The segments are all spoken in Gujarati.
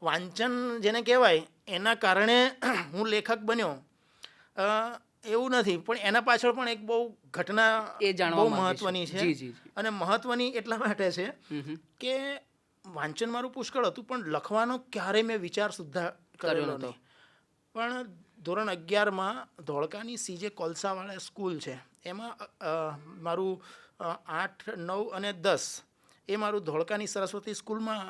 વાંચન જેને કહેવાય એના કારણે હું લેખક બન્યો એવું નથી, પણ એના પાછળ પણ એક બહુ ઘટના બહુ મહત્વની છે. અને મહત્વની એટલા માટે છે કે વાંચન મારું પુષ્કળ હતું, પણ લખવાનો ક્યારેય મેં વિચાર સુદ્ધા કરેલો નહીં. પણ ધોરણ 11માં ધોળકાની CJ કોલસાવાળા સ્કૂલ છે, એમાં મારું 8, 9 અને 10 એ મારું ધોળકાની સરસ્વતી સ્કૂલમાં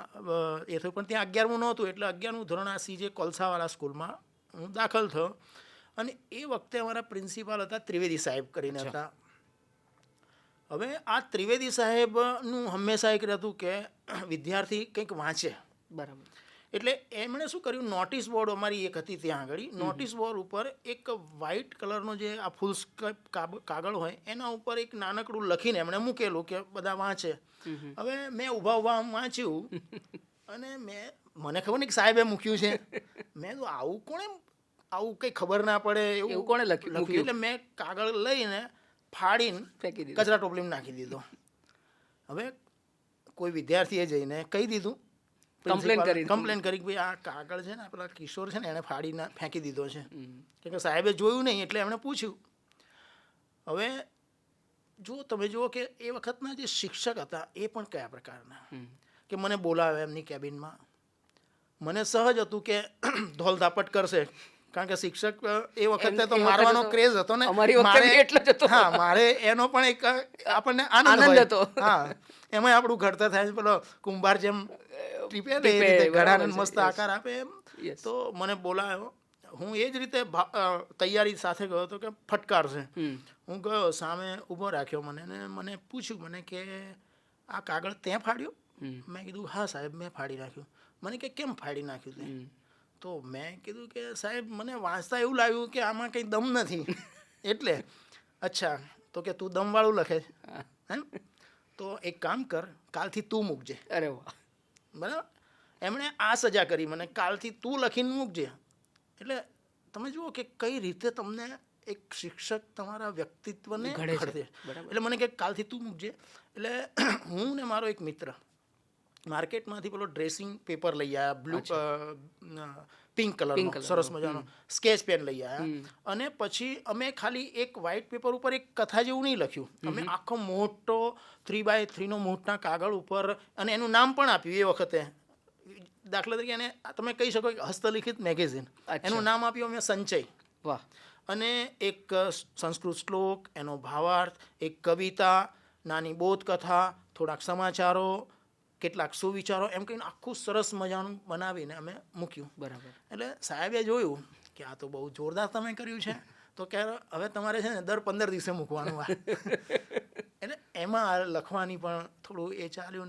એ થયું. પણ ત્યાં 11મું નહોતું, એટલે 11મું ધોરણ આ CJ કોલસાવાળા સ્કૂલમાં હું દાખલ થયો. અને એ વખતે અમારા પ્રિન્સિપાલ હતા ત્રિવેદી સાહેબ કરીને હતા. હવે આ ત્રિવેદી સાહેબનું હંમેશા એક રહેતું કે વિદ્યાર્થી કંઈક વાંચે. બરાબર. એટલે એમણે શું કર્યું, નોટિસ બોર્ડ અમારી એક હતી ત્યાં આગળ, નોટિસ બોર્ડ ઉપર એક વ્હાઇટ કલરનો જે આ ફૂલ કાગળ હોય એના ઉપર એક નાનકડું લખીને એમણે મૂકેલું કે બધા વાંચે. હવે મેં ઊભા વાંચ્યું અને મને ખબર નહીં કે સાહેબે મૂક્યું છે. મેં તો આવું કંઈ ખબર ના પડે એવું કોણે લખ્યું. એટલે મેં કાગળ લઈને ફાડીને કચરા ટોપલીમાં નાખી દીધો. હવે કોઈ વિદ્યાર્થીએ જઈને કહી દીધું, કમ્પ્લેન કરી કે ભાઈ આ કાગળ છે ને પેલા કિશોર છે ને એણે ફાડીને ફેંકી દીધો છે. કે સાહેબે જોયું નહીં એટલે એમણે પૂછ્યું. હવે તમે જુઓ કે એ વખતના જે શિક્ષક હતા એ પણ કયા પ્રકારના કે મને બોલાવે એમની કેબિનમાં. મને સહજ હતું કે ધોલ ધાપટ કરશે, કારણ કે શિક્ષક એ વખતે તો મારવાનો ક્રેઝ હતો ને, મારે એનો પણ એક આપણને આનંદ હતો. હા, એમાં આપણું ઘડતર થાય, પેલો કુંભાર જેમ ઘડાને મસ્ત આકાર આપે એમ. તો મને બોલાયો, હું એ જ રીતે તૈયારી સાથે ગયો હતો કે ફટકારશે. હું ગયો, સામે ઊભો રાખ્યો મને, ને મને પૂછ્યું મને કે આ કાગળ તે ફાડ્યું? મેં કીધું હા સાહેબ મેં ફાડી નાખ્યું. મને કે કેમ ફાડી નાખ્યું તે? તો મેં કીધું કે સાહેબ મને વાંચતા એવું લાગ્યું કે આમાં કંઈ દમ નથી એટલે. અચ્છા, તો કે તું દમવાળું લખે એમ? તો એક કામ કર, કાલથી તું મૂકજે. અરે વાહ. બરાબર. એમણે આ સજા કરી મને, કાલથી તું લખીને મૂકજે. એટલે તમે જુઓ કે કઈ રીતે તમને એક શિક્ષક તમારા વ્યક્તિત્વને ઘડે. એટલે મને કે કાલથી તું મૂકજે. એટલે હું ને મારો એક મિત્ર માર્કેટમાંથી પેલો ડ્રેસિંગ પેપર લઈ આવ્યા, પિંક કલરનો સરસ મજાનો સ્કેચ પેન લઈ આવ્યા. અને પછી અમે ખાલી એક વ્હાઇટ પેપર ઉપર એક કથા જેવું નહીં લખ્યું, અમે આખો મોટો 3x3 મોટા કાગળ ઉપર, અને એનું નામ પણ આપ્યું એ વખતે. દાખલા તરીકે એને તમે કહી શકો કે હસ્તલિખિત મેગેઝિન, એનું નામ આપ્યું અમે સંચય. વાહ. અને એક સંસ્કૃત શ્લોક, એનો ભાવાર્થ, એક કવિતા, નાની બોધકથા, થોડાક સમાચારો, કેટલાક સુવિચારો, એમ કહીને આખું સરસ મજાનું બનાવીને અમે મૂક્યું. બરાબર. એટલે સાહેબે જોયું કે આ તો બહુ જોરદાર તમે કર્યું છે, તો કે હવે તમારે છે ને દર 15 દિવસે મૂકવાનું. એટલે એમાં લખવાની પણ થોડું એ ચાલ્યું.